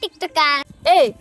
TikToker.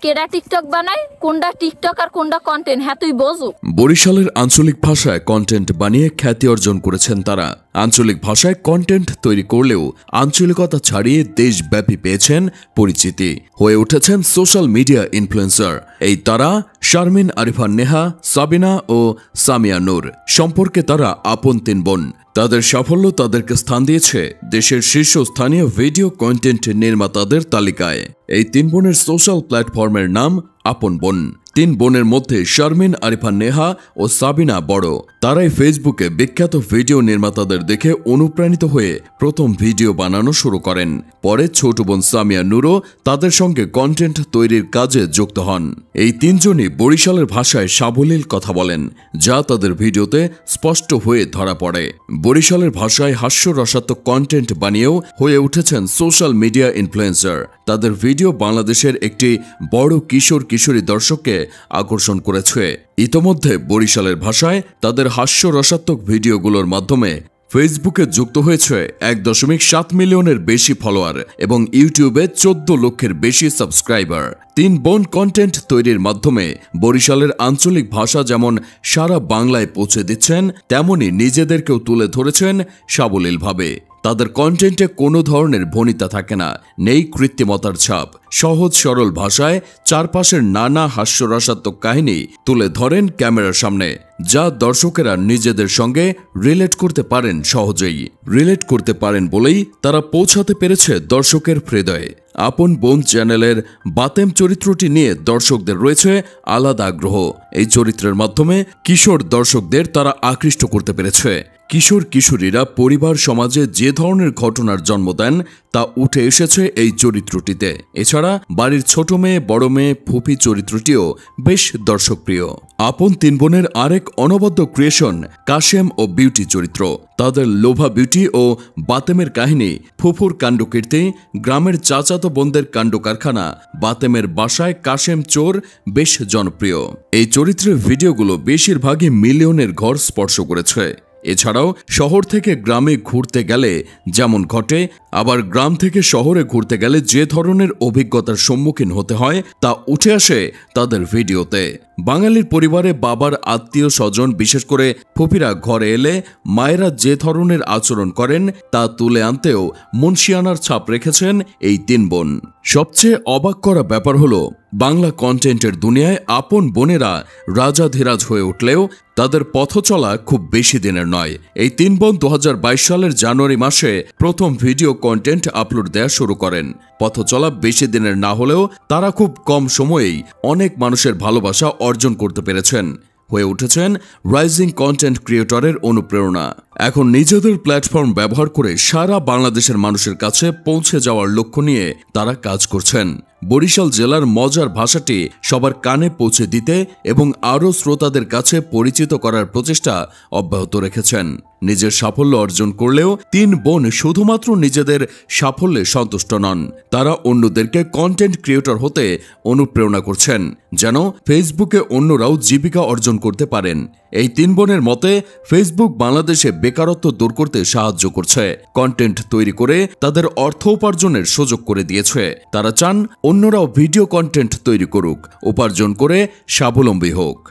কেডা TikTok বানায়, কোনটা টিকটক আর কোনটা কন্টেন্ট, হ্যাঁ তুই বোঝো। বরিশালের আঞ্চলিক ভাষায় কন্টেন্ট বানিয়ে খ্যাতি অর্জন করেছেন তারা। আঞ্চলিক ভাষায় কন্টেন্ট তৈরি করলেও আঞ্চলিকতা ছাড়িয়ে দেশব্যাপী পেয়েছেন পরিচিতি, হয়ে উঠেছেন সোশ্যাল মিডিয়া ইনফ্লুয়েন্সার। এই তারা শারমিন আরিফা নেহা, সাবিনা ও সামিয়া নূর। সম্পর্কে তারা আপন তিন বোন। তাদের সাফল্য তাদেরকে স্থান দিয়েছে দেশের শীর্ষস্থানীয় ভিডিও কন্টেন্ট নির্মাতাদের তালিকায়। এই তিন বোনের সোশ্যাল প্ল্যাটফর্মের নাম আপন বোন। তিন বোনের মধ্যে শারমিন আরিফা নেহা ও সাবিনা বড়। তারাই ফেসবুকে বিখ্যাত ভিডিও নির্মাতাদের দেখে অনুপ্রাণিত হয়ে প্রথম ভিডিও বানানো শুরু করেন। পরে ছোট বোন সামিয়া নূরও তাদের সঙ্গে কন্টেন্ট তৈরির কাজে যুক্ত হন। এই তিনজনই বরিশালের ভাষায় সাবলীল কথা বলেন, যা তাদের ভিডিওতে স্পষ্ট হয়ে ধরা পড়ে। বরিশালের ভাষায় হাস্যরসাত্মক কন্টেন্ট বানিয়েও হয়ে উঠেছেন সোশ্যাল মিডিয়া ইনফ্লুয়েন্সার। তাদের ভিডিও বাংলাদেশের একটি বড় কিশোর কিশোরী দর্শককে আকর্ষণ করেছে। ইতোমধ্যে বরিশালের ভাষায় তাদের হাস্যরসাত্মক ভিডিওগুলোর মাধ্যমে ফেসবুকে যুক্ত হয়েছে 1.7 মিলিয়নের বেশি ফলোয়ার এবং ইউটিউবে 14 লক্ষের বেশি সাবস্ক্রাইবার। তিন বোন কন্টেন্ট তৈরির মাধ্যমে বরিশালের আঞ্চলিক ভাষা যেমন সারা বাংলায় পৌঁছে দিচ্ছেন, তেমনি নিজেদেরকেও তুলে ধরেছেন সাবলীলভাবে। তাদের কন্টেন্টে কোনো ধরনের ভনিতা থাকে না, নেই কৃত্রিমতার ছাপ। সহজ সরল ভাষায় চারপাশের নানা হাস্যরসাত্মক কাহিনী তুলে ধরেন ক্যামেরার সামনে, যা দর্শকেরা নিজেদের সঙ্গে রিলেট করতে পারেন সহজেই। রিলেট করতে পারেন বলেই তারা পৌঁছাতে পেরেছে দর্শকের হৃদয়ে। আপন বোন চ্যানেলের বাতেম চরিত্রটি নিয়ে দর্শকদের রয়েছে আলাদা আগ্রহ। এই চরিত্রের মাধ্যমে কিশোর দর্শকদের তারা আকৃষ্ট করতে পেরেছে। কিশোর কিশোরীরা পরিবার সমাজে যে ধরনের ঘটনার জন্ম দেন তা উঠে এসেছে এই চরিত্রটিতে। এছাড়া বাড়ির ছোট মেয়ে, বড় মেয়ে, ফুপি চরিত্রটিও বেশ দর্শকপ্রিয়। আপন তিন বোনের আরেক অনবদ্য ক্রিয়েশন কাশেম ও বিউটি চরিত্র। তাদের লোভা বিউটি ও বাতেমের কাহিনী, ফুফুর কাণ্ডকীর্তি, গ্রামের চাচাতো বোনদের কাণ্ড কারখানা, বাতেমের বাসায় কাশেম চোর বেশ জনপ্রিয়। এই চরিত্রের ভিডিওগুলো বেশিরভাগই মিলিয়নের ঘর স্পর্শ করেছে। এছাড়াও শহর থেকে গ্রামে ঘুরতে গেলে যেমন ঘটে, আবার গ্রাম থেকে শহরে ঘুরতে গেলে যে ধরনের অভিজ্ঞতার সম্মুখীন হতে হয় তা উঠে আসে তাদের ভিডিওতে। বাঙালির পরিবারে বাবার আত্মীয় স্বজন, বিশেষ করে ফুপিরা ঘরে এলে মায়েরা যে ধরনের আচরণ করেন তা তুলে আনতেও মুন্সিয়ানার ছাপ রেখেছেন এই তিন বোন। সবচেয়ে অবাক করা ব্যাপার হলো, বাংলা কন্টেন্টের দুনিয়ায় আপন বোনেরা রাজাধিরাজ হয়ে উঠলেও তাদের পথ চলা খুব বেশি দিনের নয়। এই তিন বোন 2022 সালের জানুয়ারি মাসে প্রথম ভিডিও কন্টেন্ট আপলোড দেয়া শুরু করেন। পথ চলা বেশি দিনের না হলেও তারা খুব কম সময়েই অনেক মানুষের ভালোবাসা অর্জন করতে পেরেছেন, হয়ে উঠেছেন রাইজিং কন্টেন্ট ক্রিয়েটরের অনুপ্রেরণা। এখন নিজেদের প্ল্যাটফর্ম ব্যবহার করে সারা বাংলাদেশের মানুষের কাছে পৌঁছে যাওয়ার লক্ষ্য নিয়ে তারা কাজ করছেন। বরিশাল জেলার মজার ভাষাটি সবার কানে পৌঁছে দিতে এবং আরও শ্রোতাদের কাছে পরিচিত করার প্রচেষ্টা অব্যাহত রেখেছেন। নিজের সাফল্য অর্জন করলেও তিন বোন শুধুমাত্র নিজেদের সাফল্যে সন্তুষ্ট নন, তারা অন্যদেরকে কন্টেন্ট ক্রিয়েটর হতে অনুপ্রেরণা করছেন, যেন ফেসবুকে অন্যরাও জীবিকা অর্জন করতে পারেন। এই তিন বোনের মতে ফেসবুক বাংলাদেশে বেকারত্ব দূর করতে সাহায্য করছে, কন্টেন্ট তৈরি করে তাদের অর্থ উপার্জনের সুযোগ করে দিয়েছে। তারা চান অন্যরাও ভিডিও কন্টেন্ট তৈরি করুক, উপার্জন করে স্বাবলম্বী হোক।